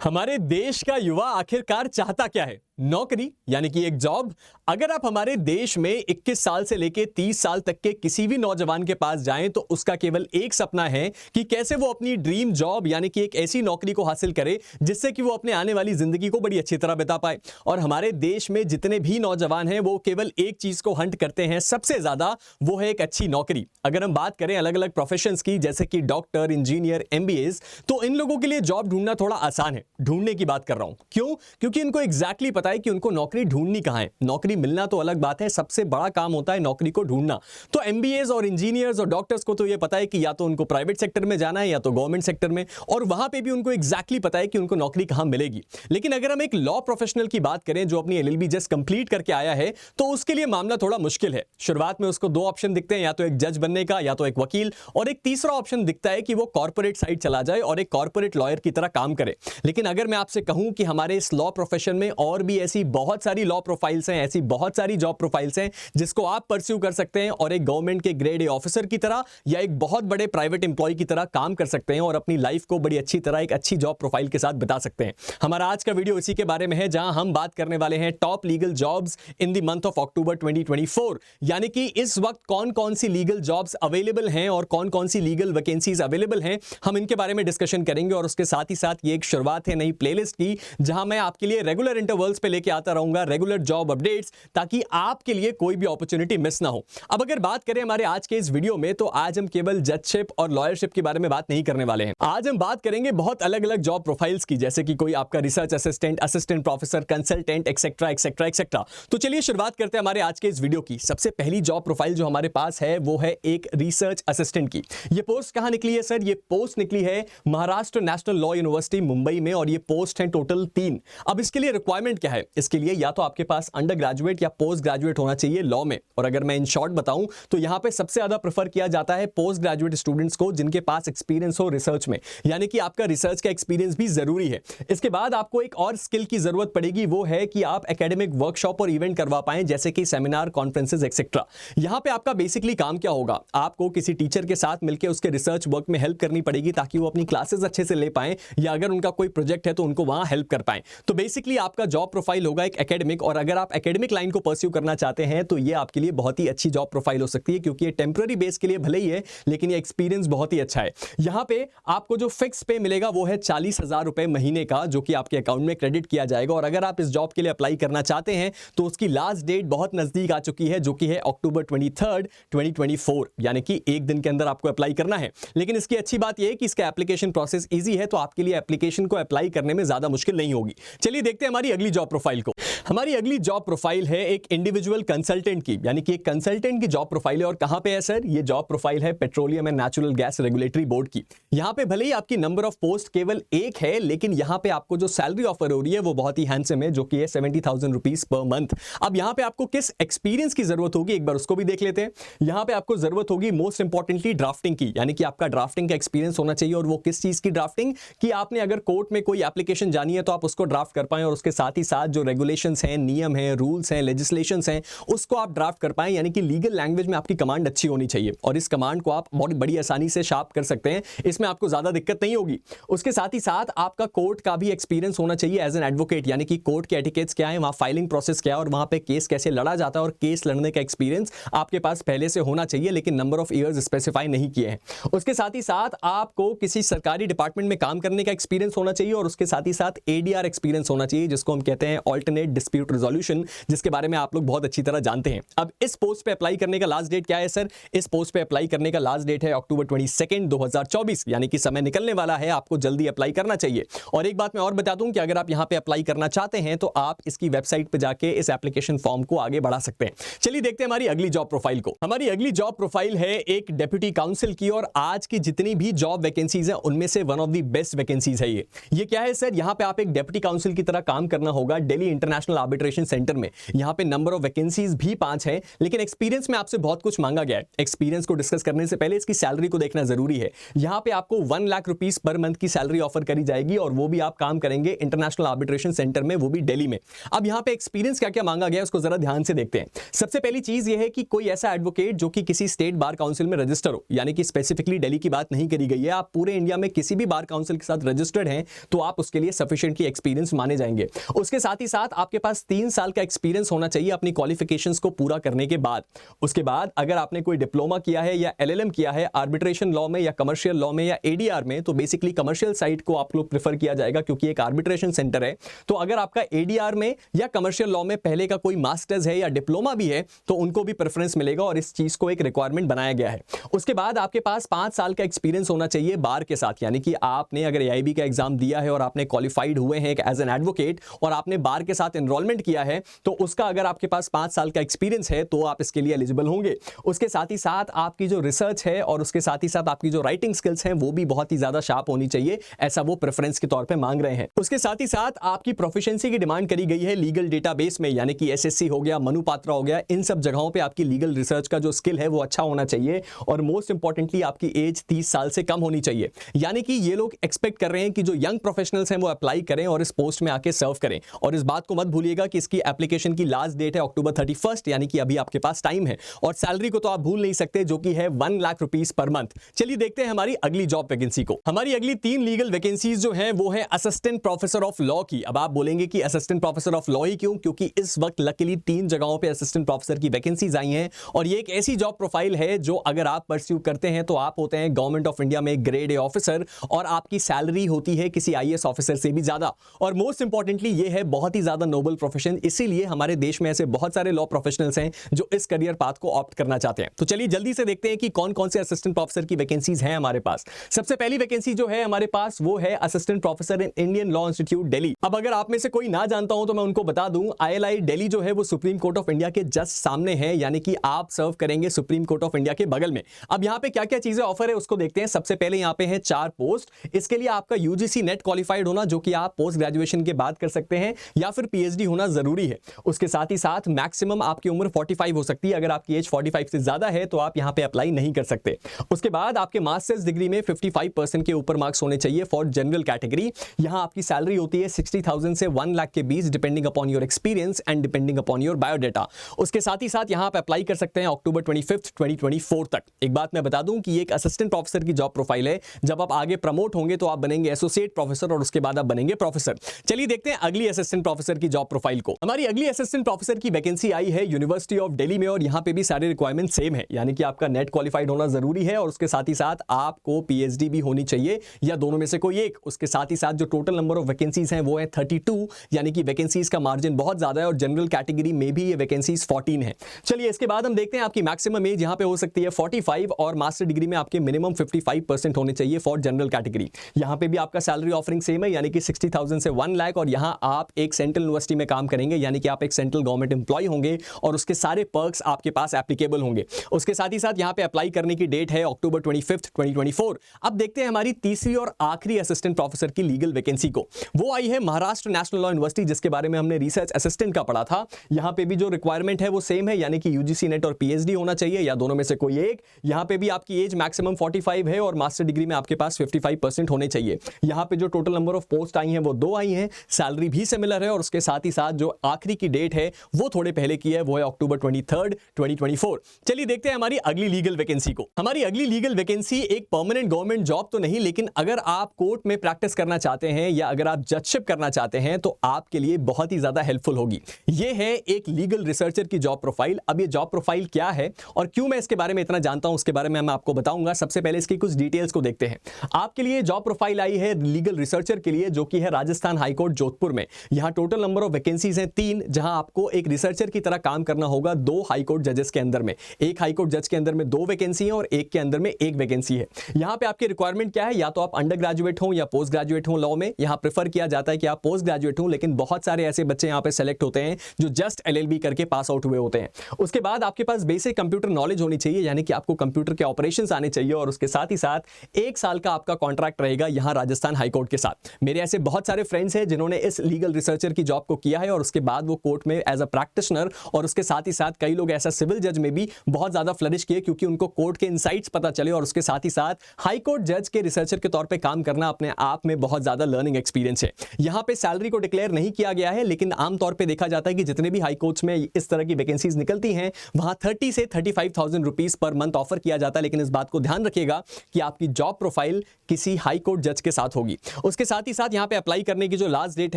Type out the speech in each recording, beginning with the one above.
हमारे देश का युवा आखिरकार चाहता क्या है? नौकरी यानी कि एक जॉब। अगर आप हमारे देश में 21 साल से लेकर 30 साल तक के किसी भी नौजवान के पास जाएं तो उसका केवल एक सपना है कि कैसे वो अपनी ड्रीम जॉब यानी कि एक ऐसी नौकरी को हासिल करे जिससे कि वो अपने आने वाली जिंदगी को बड़ी अच्छी तरह बिता पाए। और हमारे देश में जितने भी नौजवान हैं वो केवल एक चीज को हंट करते हैं सबसे ज्यादा, वो है एक अच्छी नौकरी। अगर हम बात करें अलग अलग प्रोफेशंस की जैसे कि डॉक्टर, इंजीनियर, एमबीएस, तो इन लोगों के लिए जॉब ढूंढना थोड़ा आसान है। ढूंढने की बात कर रहा हूं क्यों? क्योंकि इनको एग्जैक्टली पता है कि उनको नौकरी ढूंढनी कहां है। नौकरी मिलना तो अलग बात है, सबसे बड़ा काम होता है नौकरी को ढूंढना। तो एमबीएस और इंजीनियर्स और डॉक्टर्स को तो यह पता है कि या तो उनको प्राइवेट सेक्टर में जाना है या तो गवर्नमेंट सेक्टर में, और वहां पे भी उनको एग्जैक्टली पता है कि उनको नौकरी कहां मिलेगी। लेकिन अगर हम एक लॉ प्रोफेशनल की बात करें जो अपनी एलएलबी जस्ट कंप्लीट करके आया है, तो उसके लिए मामला थोड़ा मुश्किल है। शुरुआत में उसको दो ऑप्शन दिखते हैं, या तो एक जज बनने का या तो एक वकील, और एक तीसरा ऑप्शन दिखता है कि वो कॉर्पोरेट साइड चला जाए और एक कॉर्पोरेट लॉयर की तरह काम करे। लेकिन अगर मैं आपसे कहूं कि हमारे इस लॉ प्रोफेशन में और भी ऐसी बहुत सारी लॉ प्रोफाइल्स हैं, ऐसी बहुत सारी जॉब प्रोफाइल्स हैं जिसको आप परस्यू कर सकते हैं और एक गवर्नमेंट के ग्रेड ए ऑफिसर की तरह या एक बहुत बड़े प्राइवेट एम्प्लॉय की तरह काम कर सकते हैं और अपनी लाइफ को बड़ी अच्छी तरह एक अच्छी जॉब प्रोफाइल के साथ बिता सकते हैं। हमारा आज का वीडियो इसी के बारे में है, जहां हम बात करने वाले हैं top legal jobs in the month of October 2024, यानी कि इस वक्त कौन कौन सी लीगल जॉब्स अवेलेबल हैं और कौन कौन सी लीगल वैकेंसीज अवेलेबल हैं, हम इनके बारे में डिस्कशन करेंगे। और उसके साथ ही साथ ये एक शुरुआत है नई प्लेलिस्ट की, जहां मैं आपके लिए रेगुलर इंटरवल्स पे लेके आता रहूंगा रेगुलर जॉब अपडेट्स, ताकि आपके लिए कोई भी अपॉर्चुनिटी मिस ना हो। अब अगर बात करें हमारे आज के इस वीडियो में, तो आज हम केवल जजशिप और लॉयरशिप के बारे में बात नहीं करने वाले हैं। आज हम बात करेंगे बहुत अलग अलग जॉब प्रोफाइल्स की, जैसे कि कोई आपका research assistant, assistant professor, consultant, etcetera etcetera etcetera. तो चलिए शुरुआत करते हैं हमारे आज के इस वीडियो की। सबसे पहली जॉब प्रोफाइल जो हमारे पास है वो है एक रिसर्च असिस्टेंट की। ये पोस्ट कहां निकली है सर? ये पोस्ट निकली है Maharashtra national law university Mumbai में, और ये पोस्ट है टोटल 3। अब इसके लिए रिक्वायरमेंट क्या है? इसके लिए या तो आपके पास अंडर ग्रेजुएट या पोस्ट ग्रेजुएट होना चाहिए लॉ में, और अगर मैं इन शॉर्ट बताऊं तो यहां पे सबसे ज्यादा प्रेफर किया जाता है पोस्ट ग्रेजुएट स्टूडेंट्स को जिनके पास एक्सपीरियंस हो रिसर्च में, यानी कि आपका रिसर्च का एक्सपीरियंस भी जरूरी है। इसके बाद आपको एक और स्किल की जरूरत पड़ेगी, वो है कि आप एकेडमिक वर्कशॉप और इवेंट करवा पाएं, जैसे कि सेमिनार, कॉन्फ्रेंसेस एक्सेट्रा। यहां पे आपका बेसिकली काम क्या होगा? आपको किसी टीचर के साथ मिलकर उसके रिसर्च वर्क में हेल्प करनी पड़ेगी ताकि वो अपनी क्लासेस अच्छे से ले पाएं, या अगर उनका कोई प्रोजेक्ट है तो उनको वहां हेल्प कर पाएं। तो बेसिकली आपका जॉब प्रोफाइल होगा एक एकेडमिक, और अगर आप एकेडमिक लाइन को परस्यू करना चाहते हैं तो ये आपके लिए बहुत ही अच्छी जॉब प्रोफाइल हो सकती है, क्योंकि ये टेम्पररी बेस के लिए भले ही है लेकिन ये एक्सपीरियंस बहुत ही अच्छा है। यहां पे आपको जो फिक्स पे मिलेगा वो है 40,000 रुपए महीने का, जो कि आपके अकाउंट में क्रेडिट किया जाएगा। और अगर आप इस जॉब के लिए अप्लाई करना चाहते हैं तो उसकी लास्ट डेट बहुत नजदीक आ चुकी है, जो कि है अक्टूबर 23, 2024, यानी कि एक दिन के अंदर आपको अप्लाई करना है। लेकिन इसकी अच्छी बात यह है कि इसका एप्लीकेशन प्रोसेस ईजी है, तो आपके लिए एप्लीकेशन को अप्लाई करने में ज्यादा मुश्किल नहीं होगी। चलिए देखते हैं हमारी अगली जॉब प्रोफाइल को। हमारी अगली जॉब प्रोफाइल है एक इंडिविजुअल कंसल्टेंट की, यानी कि एक कंसल्टेंट की जॉब प्रोफाइल है। और कहां पे है सर? ये जॉब प्रोफाइल है petroleum and natural gas regulatory board की। यहां पे भले ही आपकी नंबर ऑफ पोस्ट केवल एक है, लेकिन यहां पे आपको जो सैलरी ऑफर हो रही है वो बहुत ही हैंडसम है, जो कि है 70,000 रुपीज पर मंथ। अब यहां पे आपको किस एक्सपीरियंस की जरूरत होगी, एक बार उसको भी देख लेते हैं। यहां पे आपको जरूरत होगी मोस्ट इंपॉर्टेंटली ड्राफ्टिंग की, यानी कि आपका ड्राफ्टिंग का एक्सपीरियंस होना चाहिए। और वो किस चीज की ड्राफ्टिंग? कि आपने अगर कोर्ट में कोई एप्लीकेशन जानी है तो आप उसको ड्राफ्ट कर पाएं, और उसके साथ ही साथ जो रेगुलेशंस हैं, नियम हैं, रूल्स हैं, लेजिस्लेशंस हैं, उसको आप ड्राफ्ट कर पाएं। यानी कि लीगल लैंग्वेज में आपकी कमांड अच्छी होनी चाहिए, और इस कमांड को आप बहुत बड़ी आसानी से शार्प कर सकते हैं, इसमें आपको ज्यादा दिक्कत नहीं होगी। उसके साथ ही साथ आपका कोर्ट का भी एक्सपीरियंस होना चाहिए एज एन एडवोकेट, यानी कि कोर्ट के एटिकेट्स क्या है, वहां फाइलिंग प्रोसेस क्या है, और वहां पे केस कैसे लड़ा जाता है, और केस लड़ने का एक्सपीरियंस आपके पास पहले से होना चाहिए, लेकिन नंबर ऑफ ईयर्स स्पेसिफाई नहीं किए हैं। उसके साथ ही साथ आपको किसी सरकारी डिपार्टमेंट में काम करने का एक्सपीरियंस होना चाहिए, और उसके साथ ही साथ एडीआर एक्सपीरियंस होना चाहिए, जिसको हम कहते हैं अल्टरनेट डिस्प्यूट रिजोल्यूशन, जिसके बारे में आप लोग बहुत अच्छी तरह जानते हैं। अब इस पोस्ट पे अप्लाई करने का लास्ट डेट क्या है सर? इस पोस्ट पे अप्लाई करने का लास्ट डेट है अक्टूबर 22, 2024, यानी कि समय निकलने वाला है, आपको जल्दी अप्लाई करना चाहिए। और एक बात मैं और बता दूं कि अगर आप यहां पे अप्लाई करना चाहते हैं तो आप इसकी वेबसाइट पे जाके इस एप्लीकेशन फॉर्म को आगे बढ़ा सकते हैं। चलिए देखते हैं हमारी अगली जॉब प्रोफाइल को। हमारी अगली जॉब प्रोफाइल है एक डेप्यूटी काउंसिल की, और आज की जितनी भी जॉब वैकेंसीज है उनमें से one of the best vacancies है ये क्या है सर? यहां पे आप एक डेप्यूटी काउंसिल की तरह काम करना होगा Delhi international international arbitration centre में। यहाँ पे नंबर ऑफ वैकेंसीज भी 5 है, लेकिन एक्सपीरियंस में आपसे बहुत कुछ मांगा गया है। एक्सपीरियंस को डिस्कस करने से पहले इसकी सैलरी को देखना जरूरी है। यहाँ पे आपको 1 लाख रुपीस पर मंथ की सैलरी ऑफर करी जाएगी और वो भी आप काम करेंगे इंटरनेशनल आर्बिट्रेशन सेंटर में, वो भी दिल्ली में। अब यहाँ पे एक्सपीरियंस क्या क्या मांगा गया है उसको जरा ध्यान से देखते हैं। सबसे पहली चीज ये है कि कोई ऐसा एडवोकेट जो कि किसी स्टेट बार काउंसिल में रजिस्टर हो, यानी कि स्पेसिफिकली दिल्ली की बात नहीं करी गई है, आप पूरे इंडिया में किसी भी बार काउंसिल के साथ रजिस्टर्ड हैं तो आप उसके लिए सफिशिएंटली एक्सपीरियंस माने जाएंगे। उसके साथ ही साथ आपके पास 3 साल का एक्सपीरियंस होना चाहिए अपनी क्वालिफिकेशंस को पूरा करने के बाद। उसके बाद अगर आपने कोई डिप्लोमा किया है या एलएलएम किया है आर्बिट्रेशन लॉ में या कमर्शियल लॉ में या एडीआर में, तो बेसिकली कमर्शियल साइड को आप लोग प्रेफर किया जाएगा क्योंकि एक आर्बिट्रेशन सेंटर है। तो अगर आपका एडीआर में या कमर्शियल लॉ में पहले का कोई मास्टर्स है या डिप्लोमा भी है तो उनको भी प्रेफरेंस मिलेगा और इस चीज को एक रिक्वायरमेंट बनाया गया है। उसके बाद आपके पास 5 साल का एक्सपीरियंस होना चाहिए बार के साथ, यानी कि आपने अगर एआईबी का एग्जाम दिया है और आपने क्वालिफाइड हुए हैं एज एन एडवोकेट और आपने बार के साथ एनरोलमेंट किया है तो उसका अगर आपके पास 5 साल का एक्सपीरियंस है तो आप इसके लिए एलिजिबल होंगे। उसके साथ ही साथ आपकी जो रिसर्च है और उसके साथ ही साथ आपकी जो राइटिंग स्किल्स हैं वो भी बहुत ही ज्यादा शार्प होनी चाहिए, ऐसा वो प्रेफरेंस के तौर पे मांग रहे हैं। उसके साथ ही साथ आपकी प्रोफिशिएंसी की डिमांड करी गई है लीगल डेटाबेस में, यानी कि एसएससी हो गया, मनुपात्रा हो गया, इन सब जगहों पे आपकी लीगल रिसर्च का जो स्किल है वो अच्छा होना चाहिए और मोस्ट इंपॉर्टेंटली आपकी एज 30 साल से कम होनी चाहिए। यानी कि ये लोग एक्सपेक्ट कर रहे हैं कि जो यंग प्रोफेशनल्स हैं वो अप्लाई करें और इस पोस्ट में आके सर्व करें। और इस बात को मत भूलिएगा कि इसकी एप्लीकेशन की लास्ट डेट है अक्टूबर 31, यानी कि अभी आपके पास टाइम है। और सैलरी को तो आप भूल नहीं सकते जो कि है 1 लाख रुपीस पर मंथ। चलिए देखते हैं हमारी अगली जॉब वैकेंसी को। हमारी अगली 3 लीगल वैकेंसीज जो है वो है असिस्टेंट प्रोफेसर ऑफ लॉ की। अब आप बोलेंगे कि असिस्टेंट प्रोफेसर ऑफ लॉ ही क्यों? क्योंकि इस वक्त लकीली 3 जगहों पे असिस्टेंट प्रोफेसर की वैकेंसीज आई हैं और ये एक ऐसी जॉब प्रोफाइल है जो अगर आप परस्यू करते हैं तो आप होते हैं गवर्नमेंट ऑफ इंडिया में ग्रेड ए ऑफिसर और आपकी सैलरी होती है किसी आईएएस ऑफिसर से भी ज्यादा। और मोस्ट इंपॉर्टेंटली ये है बहुत ही ज्यादा नोबल प्रोफेशन, इसीलिए हमारे देश में ऐसे बहुत सारे लॉ प्रोफेशनल्स हैं जो इस करियर पाथ को ऑप्ट करना चाहते हैं। तो चलिए जल्दी से देखते हैं कि कौन कौन से असिस्टेंट प्रोफेसर की वैकेंसीज हैं हमारे पास। सबसे पहली वैकेंसी जो है हमारे पास वो है assistant professor in Indian law institute Delhi. अब अगर आप में से कोई ना जानता हो तो मैं उनको बता दूं, आईएलआई दिल्ली जो है वो सुप्रीम कोर्ट ऑफ इंडिया के जस्ट सामने है, यानी कि आप सर्व करेंगे सुप्रीम कोर्ट ऑफ इंडिया के बगल में। अब यहाँ पे क्या क्या चीजें ऑफर है उसको देखते हैं। सबसे पहले यहाँ पे है 4 पोस्ट। इसके लिए आपका यूजीसी नेट क्वालिफाइड होना, जो कि आप पोस्ट ग्रेजुएशन के बाद कर सकते हैं, या फिर पीएचडी होना जरूरी है। उसके साथ ही साथ मैक्सिमम आपकी उम्र 45 हो सकती है। अगर आपकी एज 45 से ज्यादा है तो आप यहाँ पे अप्लाई नहीं कर सकते। उसके बाद आपके मास्टर्स डिग्री में 55% के ऊपर मार्क्स होने चाहिए फॉर जनरल कैटेगरी। यहाँ आपकी सैलरी होती है 60,000 से 1 लाख के बीच, depending upon your experience and depending upon your biodata. उसके साथ ही साथ यहाँ आप अप्लाई कर सकते हैं अक्टूबर 25, 2024 तक। एक बात मैं बता दूं कि ये एक असिस्टेंट प्रोफेसर की जॉब प्रोफाइल है। जब आप आगे प्रमोट होंगे तो आप बनेंगे एसोसिएट प्रोफेसर और उसके बाद आप बनेंगे प्रोफेसर। चलिए देखते हैं अगली असिस्टेंट प्रोफेसर की जॉब प्रोफाइल को। हमारी अगली असिस्टेंट प्रोफेसर की वैकेंसी आई है यूनिवर्सिटी ऑफ दिल्ली में और यहाँ पे भी सारे रिक्वायरमेंट सेम है, यानी कि आपका नेट क्वालिफाइड होना जरूरी है और उसके साथ ही साथ आपको पीएचडी भी होनी चाहिए या दोनों में से कोई एक। उसके साथ ही साथ जो टोटल नंबर ऑफ वैकेंसीज हैं वो है 32, यानी कि वैकेंसीज का मार्जिन बहुत ज्यादा है और जनरल कैटेगरी में भी ये वैकेंसीज 14 है। चलिए इसके बाद हम देखते हैं आपकी मैक्सिमम एज यहाँ पे हो सकती है 45 और मास्टर डिग्री में आपके मिनिमम 55% होने चाहिए फॉर जनरल कैटेगरी। यहाँ पे भी आपका सैलरी ऑफरिंग सेम है, यानी कि 60,000 से 1 लाख और यहाँ आप एक सेंट्रल यूनिवर्सिटी में काम करेंगे, यानी कि आप एक सेंट्रल गवर्नमेंट एम्प्लॉय होंगे और उसके सारे पर्क्स आपके पास एप्लीकेबल होंगे। उसके साथ ही साथ यहाँ पे अप्लाई करने की डेट है अक्टूबर 25, 2024। अब देखते हैं हमारी तीसरी और आखिरी असिस्टेंट प्रोफेसर की लीगल वैकेंसी को। वो आई है महाराष्ट्र नेशनल लॉ यूनिवर्सिटी, जिसके बारे में हमने रिसर्च असिस्टेंट का पढ़ा था। यहाँ पे भी जो रिक्वायरमेंट है वो सेम है, यानी कि यूजीसी नेट और पीएचडी होना चाहिए या दोनों में से कोई एक। यहाँ पे भी आपकी एज मैक्सिमम 45 है और मास्टर डिग्री में आपके पास 55% होने चाहिए। यहाँ पे जो टोटल नंबर ऑफ पोस्ट आई हैं वो 2 आई हैं, सैलरी भी सिमिलर है और उसके साथ ही साथ जो आखिरी की डेट है वो थोड़े पहले की है, वो है अक्टूबर 23, 2024। चलिए देखते हैं हमारी अगली लीगल वैकेंसी को। हमारी अगली लीगल वैकेंसी एक परमानेंट गवर्नमेंट जॉब तो नहीं, लेकिन अगर आप कोर्ट में प्रैक्टिस करना चाहते हैं या अगर आप जजशिप करना चाहते हैं तो आपके लिए बहुत ही ज्यादा हेल्पफुल होगी। ये है एक लीगल रिसर्चर की जॉब प्रोफाइल। अब ये जॉब प्रोफाइल क्या है और क्यों मैं इसके बारे में इतना जानता हूं उसके बारे में मैं आपको बताऊंगा। सबसे पहले इसकी कुछ डिटेल्स को देखते हैं। आपके लिए जॉब प्रोफाइल आई है लीगल रिसर्चर के लिए, जो कि है राजस्थान हाईकोर्ट जोधपुर में। यहां टोटल नंबर ऑफ वैकेंसीज हैं 3, जहां आपको एक रिसर्चर की तरह काम करना होगा 2 हाईकोर्ट जजेस के अंदर में। एक हाईकोर्ट जज के अंदर में 2 वैकेंसी है और एक के अंदर में 1 वैकेंसी है। यहां पे आपकी रिक्वायरमेंट क्या है, या तो आप अंडर ग्रेजुएट हो या पोस्ट ग्रेजुएट हो लॉ में। यहां प्रेफर किया जाता है कि आप पोस्ट ग्रेजुएट हो, लेकिन बहुत सारे ऐसे बच्चे यहां पे सेलेक्ट होते हैं जो जस्ट एलएलबी करके पास आउट हुए होते हैं। उसके बाद आपके पास बेसिक कंप्यूटर नॉलेज होनी चाहिए, यानी कि आपको कंप्यूटर के ऑपरेशंस आने चाहिए और उसके साथ ही साथ 1 साल का आपका कॉन्ट्रैक्ट रहेगा यहां राजस्थान हाईकोर्ट के साथ। मेरे ऐसे बहुत सारे फ्रेंड्स हैं जिन्होंने इस लीगल रिसर्चर की जॉब को किया है और उसके बाद वो कोर्ट में एज अ प्रैक्टिशनर और उसके साथ ही साथ कई लोग ऐसा सिविल जज में भी बहुत ज्यादा फ्लरिश किए क्योंकि उनको कोर्ट के इनसाइट्स पता चले और उसके साथ ही साथ हाई कोर्ट जज के रिसर्चर के तौर पे काम करना अपने आप में बहुत ज्यादा लर्निंग एक्सपीरियंस है। यहां पे सैलरी को डिक्लेयर नहीं किया गया है, लेकिन आमतौर पे देखा जाता है कि जितने भी हाई कोर्ट्स में इस तरह की वैकेंसीज निकलती हैं वहां 30 से 35,000 रुपीज पर मंथ ऑफर किया जाता है। लेकिन इस बात को ध्यान रखिएगा कि आपकी जॉब प्रोफाइल किसी हाई कोर्ट जज के साथ होगी। उसके साथ ही साथ यहां पे अप्लाई करने की जो लास्ट डेट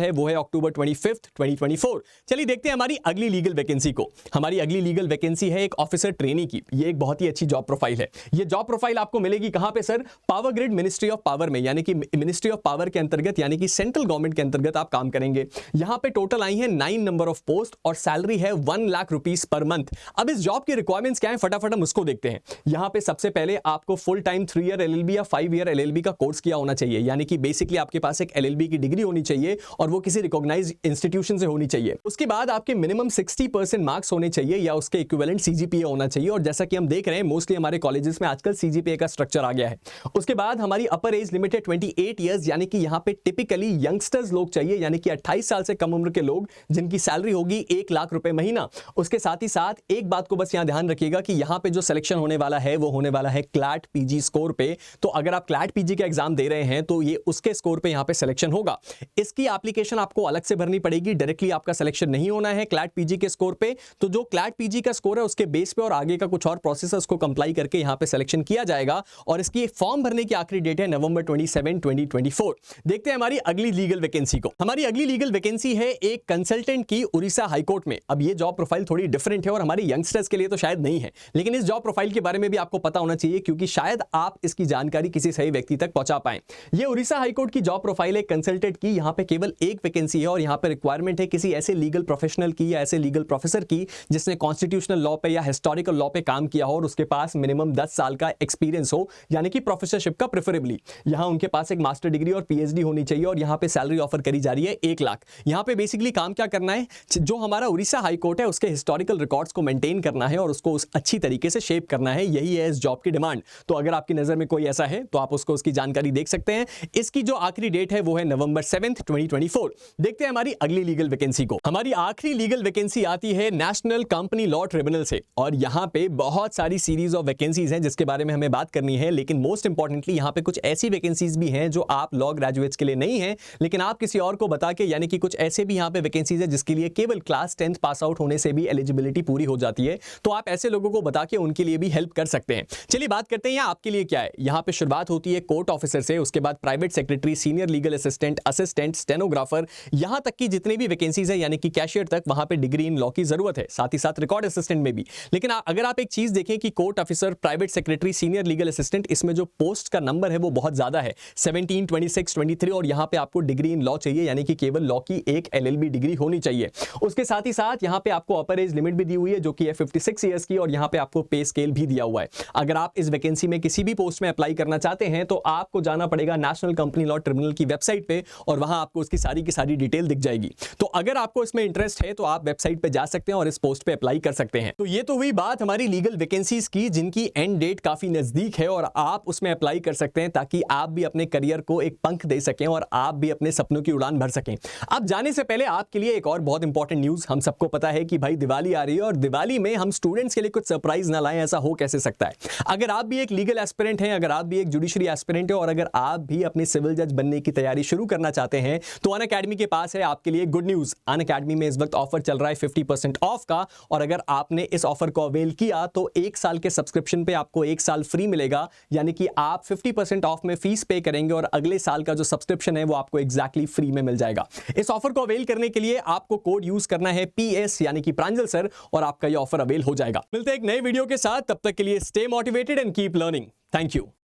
है वो है अक्टूबर 25, 2024। चलिए देखते हैं हमारी अगली लीगल वैकेंसी को। हमारी अगली लीगल वैकेंसी है एक ऑफिसर ट्रेनी की। ये एक बहुत ही अच्छी जॉब प्रोफाइल है। ये जॉब प्रोफाइल आपको मिलेगी कहां पे sir? Power grid ministry of power में, यानी कि मिनिस्ट्री ऑफ पावर के अंतर्गत, यानी कि सेंट्रल गवर्नमेंट के अंतर्गत आप काम करेंगे। यहां पे टोटल आई है 9 नंबर ऑफ पोस्ट और सैलरी है 1 लाख रुपीस पर मंथ। अब इस जॉब की रिक्वायरमेंट्स क्या है फटाफट हम उसको देखते हैं। यहां पे सबसे पहले आपको फुल टाइम 3 ईयर एलएलबी या 5 ईयर एलएलबी का कोर्स किया होना चाहिए, यानी कि बेसिकली आपके पास एक एलएलबी की डिग्री होनी चाहिए और वो किसी रिकॉग्नाइज्ड इंस्टीट्यूशन से होनी चाहिए। उसके बाद आपके मिनिमम 60% मार्क्स होने चाहिए या उसके इक्विवेलेंट सीजीपीए होना चाहिए, और जैसा कि हम देख रहे हैं मोस्टली हमारे कॉलेजेस में आजकल सीजीपीए का स्ट्रक्चर आ गया है। उसके बाद हमारी अपर एज लिमिट है 28 ईयर्स, यानी कि यहां पे टिपिकली यंगस्टर्स लोग चाहिए, यानी कि 28 साल से कम उम्र के लोग जिनकी सैलरी होगी 1 लाख रुपए महीना। उसके साथ ही साथ एक बात को बस यहां ध्यान रखिएगा कि यहां पे जो सिलेक्शन होने वाला है वो होने वाला है क्लैट पीजी स्कोर पे। तो अगर आप क्लैट पीजी का एग्जाम दे रहे हैं तो ये उसके स्कोर पे यहां पे सिलेक्शन होगा। इसकी एप्लीकेशन आपको अलग से भरनी पड़ेगी, डायरेक्टली आपका सिलेक्शन नहीं होना है क्लैट पीजी के स्कोर पे। तो जो क्लैट पीजी का स्कोर है उसके बेस पे और आगे का कुछ और प्रोसेस है उसको कंप्लाई करके यहां पे सिलेक्शन किया जाएगा, और इसकी फॉर्म भरने की आखिरी डेट है नवंबर 27, 2024। देखते हैं हमारी अगली लीगल वैकेंसी को। हमारी अगली लीगल वैकेंसी है एक कंसल्टेंट की उड़ीसा हाईकोर्ट में। अब ये जॉब प्रोफाइल थोड़ी डिफरेंट है और हमारे यंगस्टर्स के लिए तो शायद नहीं है, लेकिन इस जॉब प्रोफाइल के बारे में भी आपको पता होना चाहिए क्योंकि शायद आप इसकी जानकारी किसी सही व्यक्ति तक पहुंचा पाएं। ये उड़ीसा हाईकोर्ट की जॉब प्रोफाइल है कंसल्टेंट की। यहां पे केवल एक वैकेंसी है और यहां पे रिक्वायरमेंट है किसी ऐसे लीगल प्रोफेशनल की या ऐसे लीगल प्रोफेसर की जिसने कॉन्स्टिट्यूशनल लॉ पे या हिस्टोरिकल लॉ पे काम किया हो और उसके पास मिनिमम 10 साल का एक्सपीरियंस हो, यानी कि प्रोफेसरशिप का प्रेफरेबली। यहां उनके पास एक मास्टर डिग्री और पीएचडी होनी चाहिए और यहां पे सैलरी ऑफर करी जा रही है 1 लाख। यहां पे बेसिकली काम क्या करना है, जो हमारा उड़ीसा हाईकोर्ट है उसके हिस्टोरिकल रिकॉर्ड्स को मेंटेन करना है और उसको उस अच्छी तरीके से शेप करना है। यही है इस जॉब की डिमांड। तो अगर आपकी नजर में कोई ऐसा है तो आप उसको उसकी जानकारी देख सकते हैं। इसकी जो आखिरी डेट है वो है नवंबर 7, 2024। देखते हैं हमारी अगली लीगल वैकेंसी को। हमारी आखिरी लीगल वैकेंसी आती है नेशनल कंपनी लॉ ट्रिब्यूनल से, और यहां पे बहुत सारी सीरीज ऑफ वैकेंसीज हैं जिसके बारे में हमें बात करनी है, लेकिन मोस्ट इंपॉर्टेंटली यहां पे कुछ ऐसी वैकेंसीज भी हैं जो आप लॉ ग्रेजुएट्स के लिए नहीं है, लेकिन आप किसी और को बता के, यानी कि कुछ ऐसे भी यहां पे वैकेंसीज है जिसके लिए केवल क्लास 10th पास आउट होने से भी एलिजिबिलिटी पूरी हो जाती है। तो आप ऐसे लोगों को बता के उनके लिए भी हेल्प कर सकते हैं। चलिए बात करते हैं आपके लिए क्या है। यहां पे शुरुआत होती है कोर्ट ऑफिसर से, उसके बाद private secretary, senior legal assistant, assistant, stenographer, यहां तक की जितनी भी वैकेंसीज है यानी कि कैशियर तक, वहां पे डिग्री इन लॉ की जरूरत है, साथ ही साथ रिकॉर्ड असिस्टेंट में भी। लेकिन अगर आप एक चीज देखें कि court officer, private secretary, senior legal assistant, इसमें जो पोस्ट का नंबर है वो बहुत ज्यादा है, 17, 26, 23, और यहां पे आपको डिग्री इन लॉ चाहिए, यानी कि केवल लॉ की एक एलएलबी डिग्री होनी चाहिए। उसके साथ ही साथ यहां पे आपको अपर एज लिमिट भी दी हुई है जो कि है 56 ईयर्स की, और यहां पे आपको पे स्केल भी दिया हुआ है। अगर आप इस वैकेंसी में किसी भी पोस्ट में अप्लाई करना चाहते हैं तो आपको जाना पड़ेगा नेशनल कंपनी लॉ ट्रिब्यूनल की वेबसाइट पे, और वहां आपको उसकी सारी की सारी डिटेल दिख जाएगी। तो अगर आपको इसमें इंटरेस्ट है तो आप वेबसाइट पे जा सकते हैं और इस पोस्ट पे अप्लाई कर सकते हैं। तो ये तो हुई बात हमारी लीगल वैकेंसीज की जिनकी एंड डेट काफी नजदीक है और आप उसमें अप्लाई कर सकते हैं ताकि आप भी अपने करियर को एक पंख दे सकें और आप भी अपने सपनों की उड़ान भर सकें। अब जाने से पहले आपके लिए एक और बहुत इंपॉर्टेंट न्यूज। हम सबको पता है कि भाई दिवाली आ रही है और दिवाली में हम स्टूडेंट्स के लिए कुछ सरप्राइज ना लाएं, ऐसा हो कैसे सकता है। अगर आप भी एक लीगल एस्पिरेंट हैं, अगर आप भी एक जुडिशरी एस्पिरेंट हैं और अगर आप भी अपनी सिविल जज बनने की तैयारी शुरू करना चाहते हैं तो अनअकैडमी के पास है आपके लिए गुड न्यूज। अनअकैडमी में इस वक्त ऑफर चल रहा है 50% ऑफ का, और अगर आपने इस ऑफर को अवेल किया तो 1 साल के सब्सक्रिप्शन पे आपको 1 साल फ्री मिलेगा, यानी कि आप 50% ऑफ में फीस पे करेंगे और अगले साल का जो सब्सक्रिप्शन है वो आपको एग्जैक्टली फ्री में मिल जाएगा। इस ऑफर को अवेल करने के लिए आपको कोड यूज करना है PS यानी कि प्रांजल सर, और आपका ये ऑफर अवेल हो जाएगा। मिलते हैं एक नए वीडियो के साथ, तब तक के लिए stay motivated and keep learning. Thank you.